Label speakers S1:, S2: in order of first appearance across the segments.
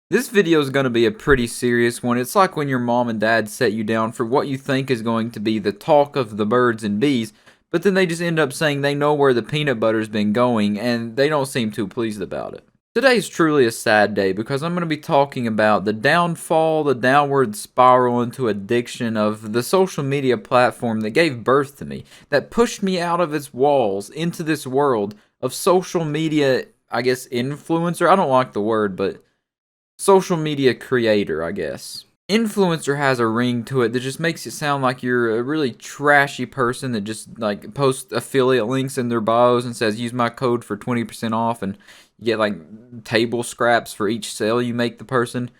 S1: This video is going to be a pretty serious one. It's like when your mom and dad set you down for what you think is going to be the talk of the birds and bees, but then they just end up saying they know where the peanut butter's been going and they don't seem too pleased about it. Today's truly a sad day because I'm going to be talking about the downfall, the downward spiral into addiction of the social media platform that gave birth to me, that pushed me out of its walls into this world of social media, I guess, influencer. I don't like the word, but social media creator, I guess. Influencer has a ring to it that just makes it sound like you're a really trashy person that just like posts affiliate links in their bios and says use my code for 20% off and you get like table scraps for each sale you make the person.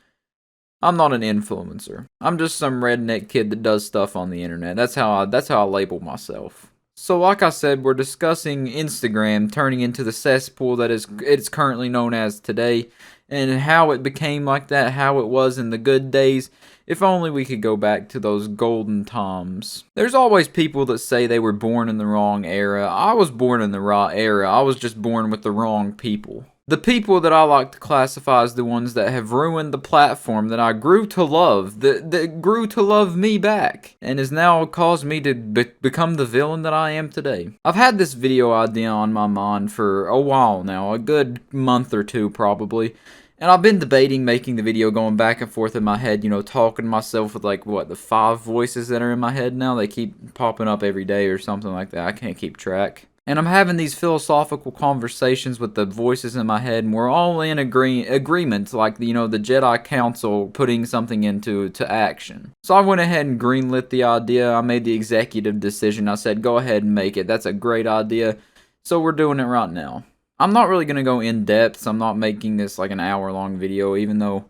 S1: I'm not an influencer. I'm just some redneck kid that does stuff on the internet. That's how I label myself. So like I said, we're discussing Instagram turning into the cesspool that it's currently known as today, and how it became like that, how it was in the good days. If only we could go back to those golden times. There's always people that say they were born in the wrong era. I was born in the right era. I was just born with the wrong people. The people that I like to classify as the ones that have ruined the platform that I grew to love, that grew to love me back, and has now caused me to become the villain that I am today. I've had this video idea on my mind for a while now, a good month or two probably, and I've been debating making the video, going back and forth in my head, talking to myself with the 5 voices that are in my head now. They keep popping up every day or something like that. I can't keep track. And I'm having these philosophical conversations with the voices in my head, and we're all in agreement, like the Jedi Council putting something into action. So I went ahead and greenlit the idea. I made the executive decision. I said, go ahead and make it. That's a great idea. So we're doing it right now. I'm not really going to go in depth. I'm not making this like an hour-long video, even though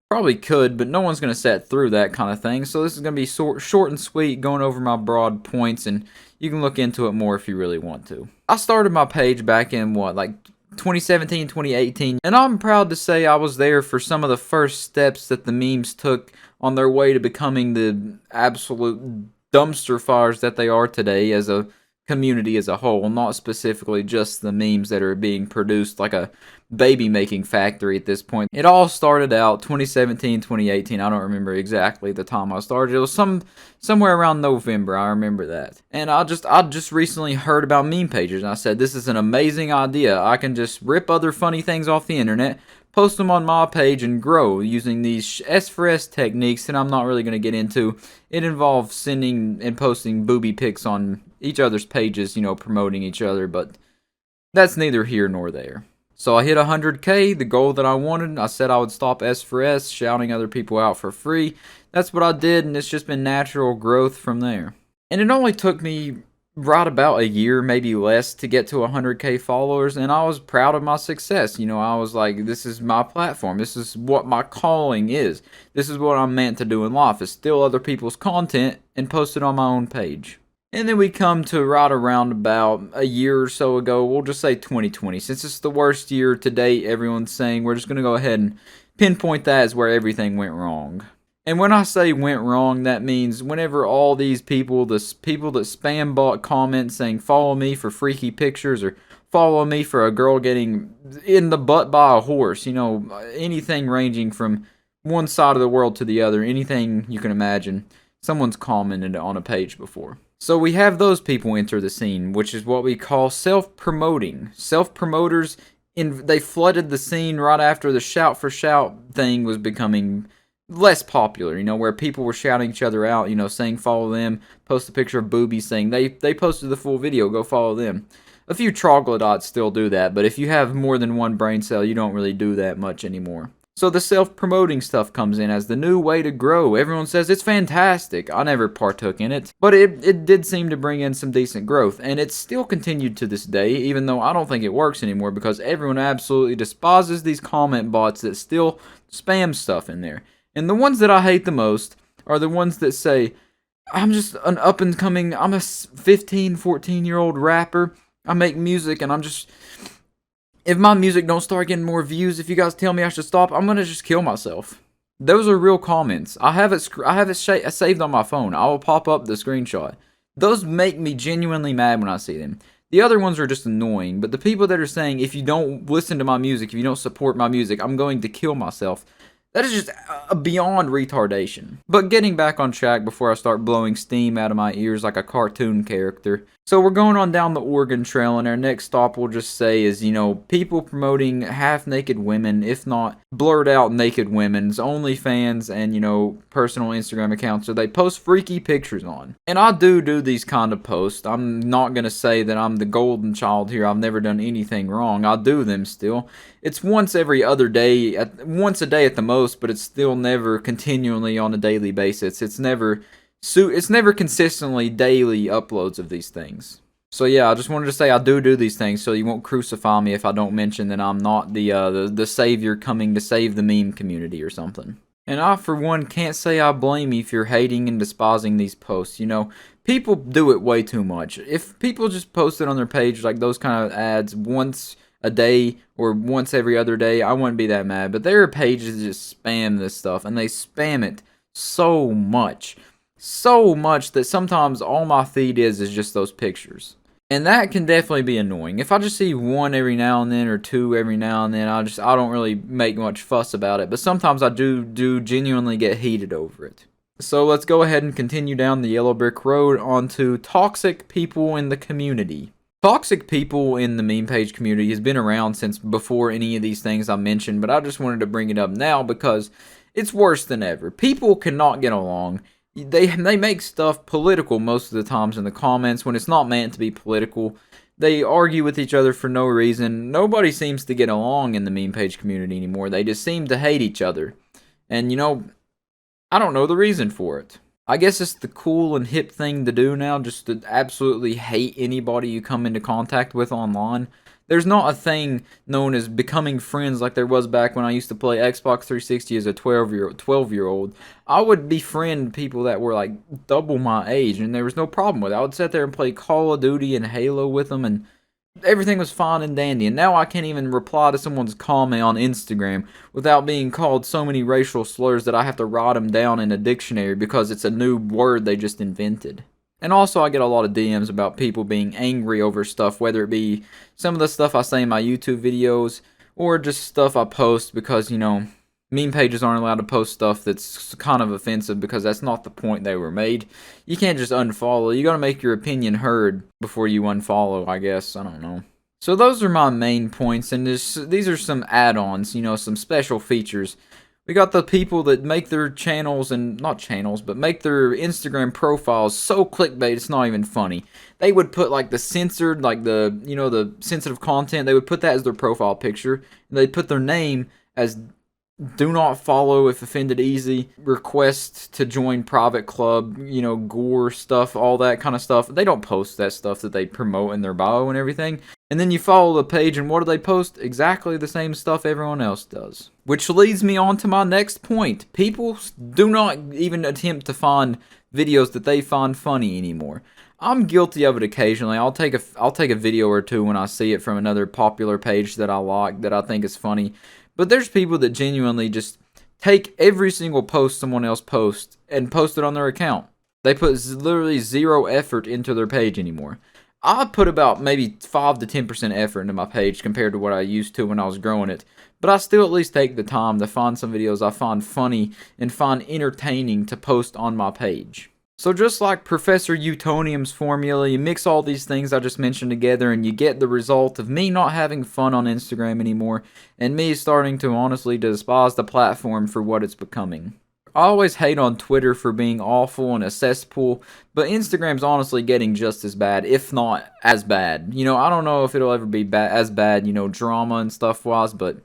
S1: probably could, but no one's going to sit through that kind of thing. So this is going to be short and sweet, going over my broad points, and you can look into it more if you really want to. I started my page back in 2017, 2018, and I'm proud to say I was there for some of the first steps that the memes took on their way to becoming the absolute dumpster fires that they are today as a community as a whole, not specifically just the memes that are being produced like a baby making factory at this point. It all started out 2017, 2018. I don't remember exactly the time I started. It was somewhere around November. I remember that. And I just recently heard about meme pages, and I said, this is an amazing idea. I can just rip other funny things off the internet, post them on my page, and grow using these S for S techniques that I'm not really going to get into. It involves sending and posting booby pics on each other's pages, promoting each other, but that's neither here nor there. So I hit 100K, the goal that I wanted. I said I would stop S for S, shouting other people out for free. That's what I did, and it's just been natural growth from there. And it only took me right about a year, maybe less, to get to 100K followers, and I was proud of my success. I was like, this is my platform. This is what my calling is. This is what I'm meant to do in life, is steal other people's content and post it on my own page. And then we come to right around about a year or so ago, we'll just say 2020. Since it's the worst year to date, everyone's saying we're just going to go ahead and pinpoint that as where everything went wrong. And when I say went wrong, that means whenever all these people, the people that spam bot comments saying follow me for freaky pictures or follow me for a girl getting in the butt by a horse, anything ranging from one side of the world to the other, anything you can imagine, someone's commented on a page before. So we have those people enter the scene, which is what we call self-promoting. Self-promoters, they flooded the scene right after the shout for shout thing was becoming less popular, where people were shouting each other out, saying follow them, post a picture of boobies saying they posted the full video, go follow them. A few troglodytes still do that, but if you have more than one brain cell, you don't really do that much anymore. So the self-promoting stuff comes in as the new way to grow. Everyone says it's fantastic. I never partook in it, but it did seem to bring in some decent growth, and it's still continued to this day, even though I don't think it works anymore because everyone absolutely despises these comment bots that still spam stuff in there. And the ones that I hate the most are the ones that say, I'm just an up-and-coming, I'm a 15, 14-year-old rapper. I make music, and if my music don't start getting more views, if you guys tell me I should stop, I'm going to just kill myself. Those are real comments. I have it saved on my phone. I will pop up the screenshot. Those make me genuinely mad when I see them. The other ones are just annoying, but the people that are saying, if you don't listen to my music, if you don't support my music, I'm going to kill myself, That is just a beyond retardation. But getting back on track before I start blowing steam out of my ears like a cartoon character. So we're going on down the Oregon Trail, and our next stop we'll just say is, people promoting half-naked women, if not blurred out naked women's OnlyFans and, personal Instagram accounts that they post freaky pictures on. And I do these kind of posts. I'm not going to say that I'm the golden child here. I've never done anything wrong. I do them still. It's once every other day, once a day at the most, but it's still never continually on a daily basis. It's never consistently daily uploads of these things. So yeah, I just wanted to say I do these things, so you won't crucify me if I don't mention that I'm not the savior coming to save the meme community or something. And I, for one, can't say I blame you if you're hating and despising these posts. People do it way too much. If people just posted on their page like those kind of ads once a day or once every other day, I wouldn't be that mad. But there are pages that just spam this stuff, and they spam it so much. So much that sometimes all my feed is just those pictures. And that can definitely be annoying. If I just see one every now and then or two every now and then, I don't really make much fuss about it. But sometimes I do genuinely get heated over it. So let's go ahead and continue down the yellow brick road onto toxic people in the community. Toxic people in the meme page community has been around since before any of these things I mentioned, but I just wanted to bring it up now because it's worse than ever. People cannot get along. They make stuff political most of the times in the comments when it's not meant to be political. They argue with each other for no reason. Nobody seems to get along in the meme page community anymore. They just seem to hate each other. And I don't know the reason for it. I guess it's the cool and hip thing to do now, just to absolutely hate anybody you come into contact with online. There's not a thing known as becoming friends like there was back when I used to play Xbox 360 as a 12-year-old. I would befriend people that were like double my age, and there was no problem with it. I would sit there and play Call of Duty and Halo with them, and everything was fine and dandy. And now I can't even reply to someone's comment on Instagram without being called so many racial slurs that I have to write them down in a dictionary because it's a new word they just invented. And also, I get a lot of DMs about people being angry over stuff, whether it be some of the stuff I say in my YouTube videos, or just stuff I post because, meme pages aren't allowed to post stuff that's kind of offensive because that's not the point they were made. You can't just unfollow. You gotta make your opinion heard before you unfollow, I guess. I don't know. So those are my main points, and these are some add-ons, some special features. We got the people that make their channels, and not channels, but make their Instagram profiles so clickbait it's not even funny. They would put like the censored, like the sensitive content, they would put that as their profile picture. And they'd put their name as do not follow if offended easy, request to join private club, gore stuff, all that kind of stuff. They don't post that stuff that they promote in their bio and everything. And then you follow the page, and what do they post? Exactly the same stuff everyone else does. Which leads me on to my next point. People do not even attempt to find videos that they find funny anymore. I'm guilty of it occasionally. I'll take a video or two when I see it from another popular page that I like, that I think is funny. But there's people that genuinely just take every single post someone else posts and post it on their account. They put literally zero effort into their page anymore. I put about maybe 5 to 10% effort into my page compared to what I used to when I was growing it. But I still at least take the time to find some videos I find funny and find entertaining to post on my page. So just like Professor Utonium's formula, you mix all these things I just mentioned together and you get the result of me not having fun on Instagram anymore and me starting to honestly despise the platform for what it's becoming. I always hate on Twitter for being awful and a cesspool, but Instagram's honestly getting just as bad, if not as bad. I don't know if it'll ever be as bad, drama and stuff-wise, but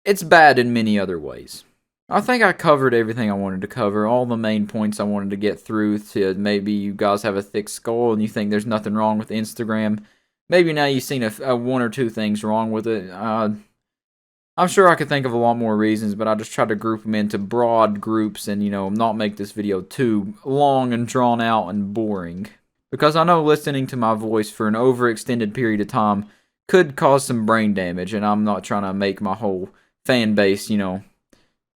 S1: it's bad in many other ways. I think I covered everything I wanted to cover, all the main points I wanted to get through to maybe you guys have a thick skull and you think there's nothing wrong with Instagram. Maybe now you've seen a one or two things wrong with it. I'm sure I could think of a lot more reasons, but I just tried to group them into broad groups and, not make this video too long and drawn out and boring. Because I know listening to my voice for an overextended period of time could cause some brain damage, and I'm not trying to make my whole fan base,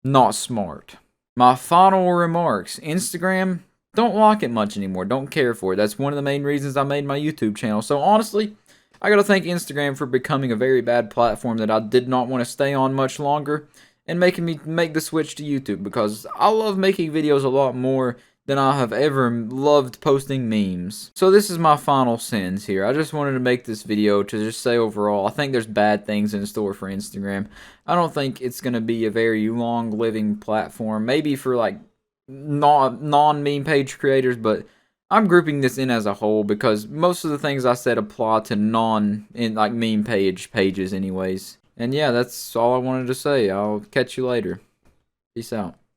S1: not smart. My final remarks. Instagram, don't like it much anymore. Don't care for it. That's one of the main reasons I made my YouTube channel. So honestly, I gotta thank Instagram for becoming a very bad platform that I did not want to stay on much longer. and making me make the switch to YouTube, because I love making videos a lot more than I have ever loved posting memes. So this is my final sentence here. I just wanted to make this video to just say overall, I think there's bad things in store for Instagram. I don't think it's going to be a very long living platform, maybe for like non-meme page creators, but I'm grouping this in as a whole because most of the things I said apply to like meme pages anyways. And yeah, that's all I wanted to say. I'll catch you later. Peace out.